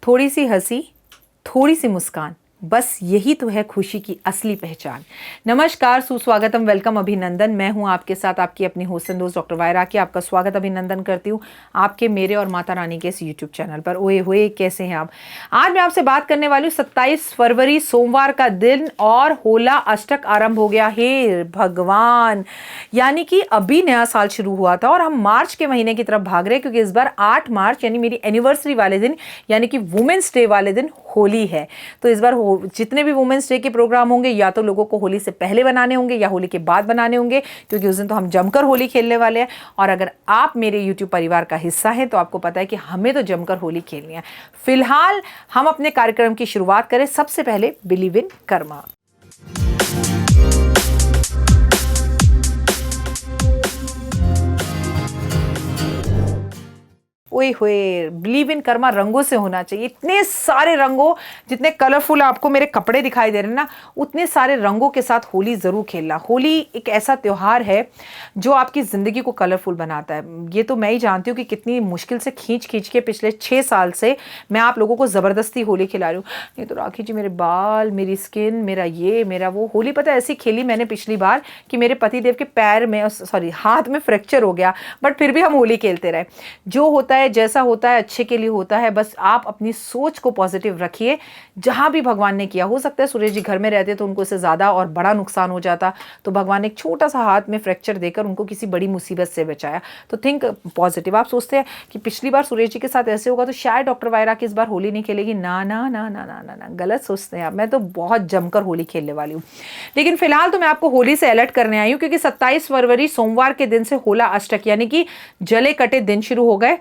थोड़ी सी हंसी, थोड़ी सी मुस्कान, बस यही तो है खुशी की असली पहचान। नमस्कार, सुस्वागतम, वेलकम, अभिनंदन। मैं हूं आपके साथ आपकी अपनी होस्ट एंड दोस्त डॉक्टर वायरा की। आपका स्वागत अभिनंदन करती हूं आपके, मेरे और माता रानी के इस यूट्यूब चैनल पर। ओए होए, कैसे हैं आप? आज मैं आपसे बात करने वाली हूँ 27 फरवरी सोमवार का दिन और होला अष्टक आरंभ हो गया। हे भगवान, यानी कि अभी नया साल शुरू हुआ था और हम मार्च के महीने की तरफ भाग रहे हैं, क्योंकि इस बार 8 मार्च यानी मेरी एनिवर्सरी वाले दिन, यानी कि वुमेन्स डे वाले दिन होली है। तो इस बार जितने भी वुमेन्स डे के प्रोग्राम होंगे, या तो लोगों को होली से पहले बनाने होंगे या होली के बाद बनाने होंगे, क्योंकि उस दिन तो हम जमकर होली खेलने वाले हैं। और अगर आप मेरे यूट्यूब परिवार का हिस्सा हैं तो आपको पता है कि हमें तो जमकर होली खेलनी है। फिलहाल हम अपने कार्यक्रम की शुरुआत करें। सबसे पहले बिलीव इन कर्मा। ओए होए, बिलीव इन कर्मा रंगों से होना चाहिए। इतने सारे रंगों, जितने कलरफुल आपको मेरे कपड़े दिखाई दे रहे हैं ना, उतने सारे रंगों के साथ होली जरूर खेलना। होली एक ऐसा त्योहार है जो आपकी जिंदगी को कलरफुल बनाता है। ये तो मैं ही जानती हूँ कि कितनी मुश्किल से खींच खींच के पिछले 6 साल से मैं आप लोगों को जबरदस्ती होली खिला रही हूँ। नहीं तो राखी जी, मेरे बाल, मेरी स्किन, मेरा ये मेरा वो। होली पता है ऐसी खेली मैंने पिछली बार कि मेरे पतिदेव के पैर में, सॉरी, हाथ में फ्रैक्चर हो गया, बट फिर भी हम होली खेलते रहे। जो होता है, जैसा होता है, अच्छे के लिए होता है। बस आप अपनी सोच को पॉजिटिव रखिए। जहां भी भगवान ने किया, हो सकता है सुरेश जी घर में रहते तो उनको इससे ज्यादा और बड़ा नुकसान हो जाता, तो भगवान ने एक छोटा सा हाथ में फ्रैक्चर देकर उनको किसी बड़ी मुसीबत से बचाया। तो थिंक पॉजिटिव। आप सोचते हैं कि पिछली बार सुरेश जी के साथ ऐसे होगा तो शायद डॉक्टर वायरा की इस बार होली नहीं खेलेगी। ना ना ना ना ना ना ना, गलत सोचते हैं आप। मैं तो बहुत जमकर होली खेलने वाली हूँ। लेकिन फिलहाल तो मैं आपको होली से अलर्ट करने आई हूँ, क्योंकि 27 फरवरी सोमवार के दिन से होला अष्टक यानी कि जले कटे दिन शुरू हो गए,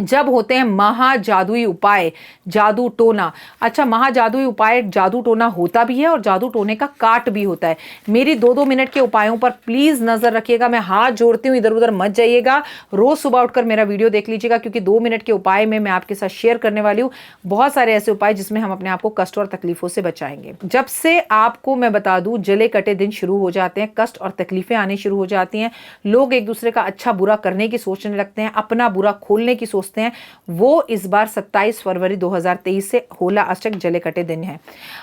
जब होते हैं महाजादुई उपाय, जादू टोना। अच्छा, महाजादुई उपाय, जादू टोना होता भी है और जादू टोने का काट भी होता है। मेरी 2-2 मिनट के उपायों पर प्लीज नजर रखिएगा। मैं हाथ जोड़ती हूँ, इधर उधर मत जाइएगा। रोज सुबह उठकर मेरा वीडियो देख लीजिएगा, क्योंकि 2 मिनट के उपाय में मैं आपके साथ शेयर करने वाली हूँ बहुत सारे ऐसे उपाय जिसमें हम अपने आप को कष्ट और तकलीफों से बचाएंगे। जब से आपको मैं बता दूं जले कटे दिन शुरू हो जाते हैं, कष्ट और तकलीफें आने शुरू हो जाती हैं, लोग एक दूसरे का अच्छा बुरा करने की सोचने लगते हैं, अपना बुरा खोलने की सोचते हैं। वो इस बार 27 फरवरी 2023 से होला अष्टक जले कटे दिन है।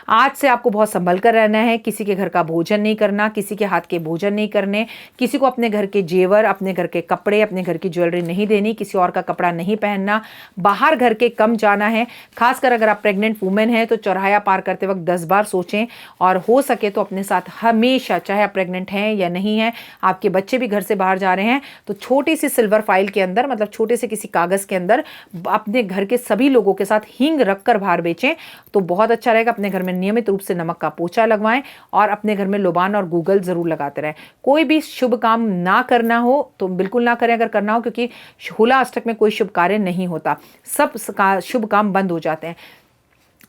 आज से आपको बहुत संभल कर रहना है। किसी के घर का भोजन नहीं करना, किसी के हाथ के भोजन नहीं करने, किसी को अपने घर के जेवर, अपने घर के कपड़े, अपने घर की ज्वेलरी नहीं देनी, किसी और का कपड़ा नहीं पहनना, बाहर घर के कम जाना है। खासकर अगर आप प्रेग्नेंट वुमेन हैं तो चौराहा पार करते वक्त 10 बार सोचें, और हो सके तो अपने साथ हमेशा, चाहे आप प्रेग्नेंट हैं या नहीं हैं, आपके बच्चे भी घर से बाहर जा रहे हैं, तो छोटी सी सिल्वर फाइल के अंदर, मतलब छोटे से किसी कागज के अंदर अपने घर के सभी लोगों के साथ हींग रखकर बाहर बेचें तो बहुत अच्छा रहेगा। अपने घर में नियमित रूप से नमक का पोछा लगवाएं और अपने घर में लोबान और गूगल जरूर लगाते रहें। कोई भी शुभ काम ना करना हो तो बिल्कुल ना करें अगर करना हो, क्योंकि होला अष्टक में कोई शुभ कार्य नहीं होता, सब शुभ काम बंद हो जाते हैं।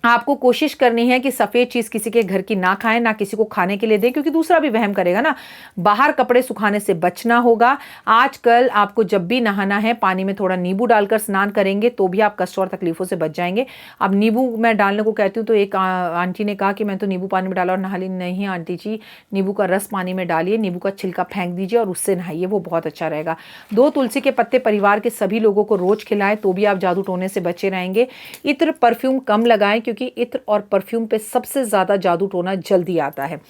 आपको कोशिश करनी है कि सफेद चीज किसी के घर की ना खाएं, ना किसी को खाने के लिए दें, क्योंकि दूसरा भी वहम करेगा ना। बाहर कपड़े सुखाने से बचना होगा। आजकल आपको जब भी नहाना है, पानी में थोड़ा नींबू डालकर स्नान करेंगे तो भी आप कष्ट और तकलीफों से बच जाएंगे। अब नींबू मैं डालने को कहती हूँ तो एक आंटी ने कहा कि मैं तो नींबू पानी में डाला और नहा ली। नहीं आंटी जी, नींबू का रस पानी में डालिए, नींबू का छिलका फेंक दीजिए और उससे नहाइए, वो बहुत अच्छा रहेगा। 2 तुलसी के पत्ते परिवार के सभी लोगों को रोज खिलाएं तो भी आप जादू टोने से बचे रहेंगे। इत्र परफ्यूम कम लगाएं, क्योंकि इत्र और परफ्यूम पे सबसे ज्यादा जादू टोना जल्दी आता है।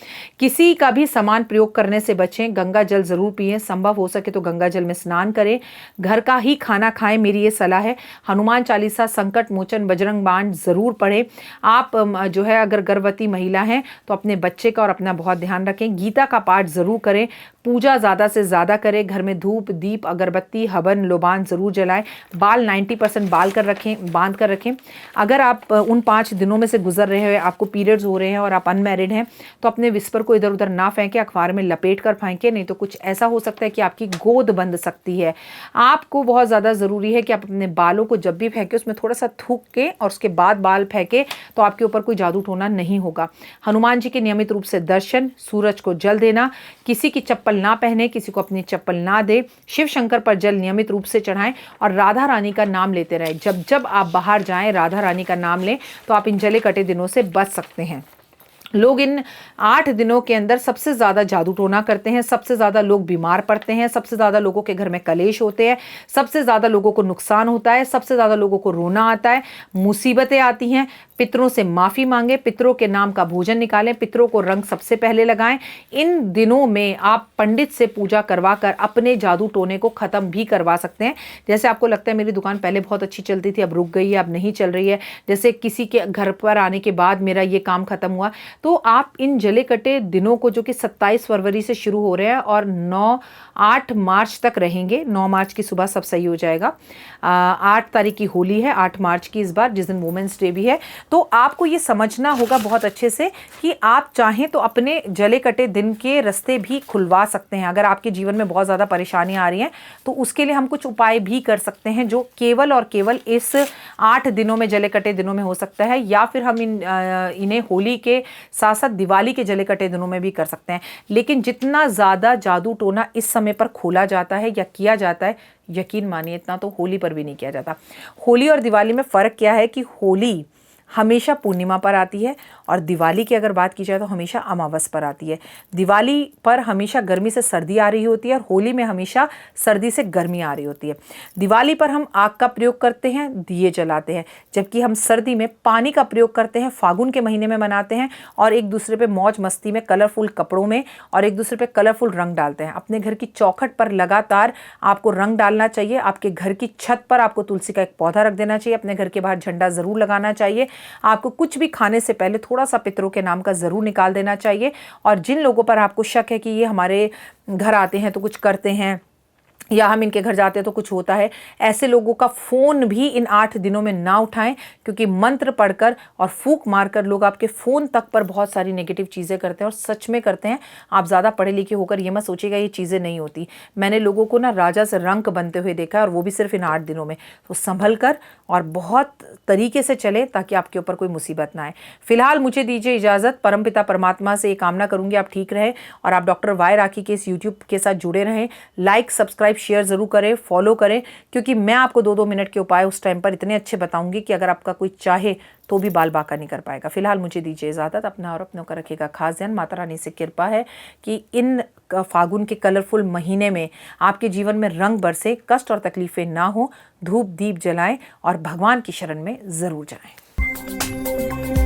किसी का भी सामान प्रयोग करने से बचें। गंगा जल जरूर पिएं, संभव हो सके तो गंगा जल में स्नान करें। घर का ही खाना खाएं, मेरी ये सलाह है। हनुमान चालीसा, संकट मोचन, बजरंग बाण जरूर पढ़ें। आप जो है अगर गर्भवती महिला हैं तो अपने बच्चे का और अपना बहुत ध्यान रखें। गीता का पाठ जरूर करें। पूजा ज्यादा से ज्यादा करें। घर में धूप, दीप, अगरबत्ती, हवन, लोबान जरूर जलाएं। बाल 90% बांध कर रखें। अगर आप उन 5 दिनों में से गुजर रहे हैं, आपको पीरियड्स हो रहे हैं और आप अनमैरिड हैं, तो अपने विस्पर को इधर उधर ना फेंके, अखबार में लपेट कर फेंके, नहीं तो कुछ ऐसा हो सकता है कि आपकी गोद बंध सकती है। आपको बहुत ज्यादा जरूरी है कि आप अपने बालों को जब भी फेंके उसमें थोड़ा सा थूक के और उसके बाद बाल फेंके, तो आपके ऊपर कोई जादू टोना नहीं होगा। हनुमान जी के नियमित रूप से दर्शन, सूरज को जल देना, किसी की चप्पल ना पहने, किसी को अपनी चप्पल ना दे, शिव शंकर पर जल नियमित रूप से चढ़ाएं और राधा रानी का नाम लेते रहें। जब जब आप बाहर जाएं राधा रानी का नाम लें तो आप इन जले कटे दिनों से बच सकते हैं। लोग इन 8 दिनों के अंदर सबसे ज़्यादा जादू टोना करते हैं, सबसे ज़्यादा लोग बीमार पड़ते हैं, सबसे ज़्यादा लोगों के घर में कलेश होते हैं, सबसे ज़्यादा लोगों को नुकसान होता है, सबसे ज़्यादा लोगों को रोना आता है, मुसीबतें आती हैं। पितरों से माफ़ी मांगे, पितरों के नाम का भोजन निकालें, पितरों को रंग सबसे पहले लगाएं। इन दिनों में आप पंडित से पूजा करवा कर अपने जादू टोने को ख़त्म भी करवा सकते हैं। जैसे आपको लगता है मेरी दुकान पहले बहुत अच्छी चलती थी, अब रुक गई है, अब नहीं चल रही है, जैसे किसी के घर पर आने के बाद मेरा ये काम ख़त्म हुआ, तो आप इन जले कटे दिनों को, जो कि 27 फरवरी से शुरू हो रहे हैं और 8 मार्च तक रहेंगे, 9 मार्च की सुबह सब सही हो जाएगा। 8 तारीख की होली है, 8 मार्च की इस बार, जिस दिन वुमेंस डे भी है। तो आपको ये समझना होगा बहुत अच्छे से कि आप चाहें तो अपने जले कटे दिन के रास्ते भी खुलवा सकते हैं। अगर आपके जीवन में बहुत ज़्यादा परेशानियां आ रही हैं तो उसके लिए हम कुछ उपाय भी कर सकते हैं, जो केवल और केवल इस 8 दिनों में, जले कटे दिनों में हो सकता है, या फिर हम इन्हें होली के साथ साथ दिवाली के जले कटे दिनों में भी कर सकते हैं। लेकिन जितना ज़्यादा जादू टोना इस समय पर खोला जाता है या किया जाता है, यकीन मानिए इतना तो होली पर भी नहीं किया जाता। होली और दिवाली में फ़र्क क्या है कि होली हमेशा पूर्णिमा पर आती है और दिवाली की अगर बात की जाए तो हमेशा अमावस पर आती है। दिवाली पर हमेशा गर्मी से सर्दी आ रही होती है और होली में हमेशा सर्दी से गर्मी आ रही होती है। दिवाली पर हम आग का प्रयोग करते हैं, दिए जलाते हैं, जबकि हम सर्दी में पानी का प्रयोग करते हैं, फागुन के महीने में मनाते हैं और एक दूसरे पे मौज मस्ती में, कलरफुल कपड़ों में और एक दूसरे पे कलरफुल रंग डालते हैं। अपने घर की चौखट पर लगातार आपको रंग डालना चाहिए। आपके घर की छत पर आपको तुलसी का एक पौधा रख देना चाहिए। अपने घर के बाहर झंडा ज़रूर लगाना चाहिए। आपको कुछ भी खाने से पहले थोड़ा सा पितरों के नाम का ज़रूर निकाल देना चाहिए। और जिन लोगों पर आपको शक है कि ये हमारे घर आते हैं तो कुछ करते हैं या हम इनके घर जाते हैं तो कुछ होता है, ऐसे लोगों का फ़ोन भी इन 8 दिनों में ना उठाएं, क्योंकि मंत्र पढ़कर और फूंक मारकर लोग आपके फ़ोन तक पर बहुत सारी नेगेटिव चीज़ें करते हैं और सच में करते हैं। आप ज़्यादा पढ़े लिखे होकर ये मत सोचिएगा ये चीज़ें नहीं होती। मैंने लोगों को ना राजा से रंक बनते हुए देखा है, और वो भी सिर्फ इन 8 दिनों में। तो संभल कर और बहुत तरीके से चले ताकि आपके ऊपर कोई मुसीबत ना आए। फिलहाल मुझे दीजिए इजाज़त। परमपिता परमात्मा से ये कामना करूँगी आप ठीक रहें और आप डॉक्टर वाई राखी के इस यूट्यूब के साथ जुड़े रहें। लाइक, सब्सक्राइब, शेयर ज़रूर करें, फॉलो करें, क्योंकि मैं आपको 2-2 मिनट के उपाय उस टाइम पर इतने अच्छे बताऊंगी कि अगर आपका कोई चाहे तो भी बाल बांका नहीं कर पाएगा। फिलहाल मुझे दीजिए इजाज़त। अपना और अपनों का रखिएगा खास ध्यान। माता रानी से कृपा है कि इन फागुन के कलरफुल महीने में आपके जीवन में रंग बरसे, कष्ट और तकलीफ़ें ना हो। धूप दीप जलाएं और भगवान की शरण में ज़रूर जाएं।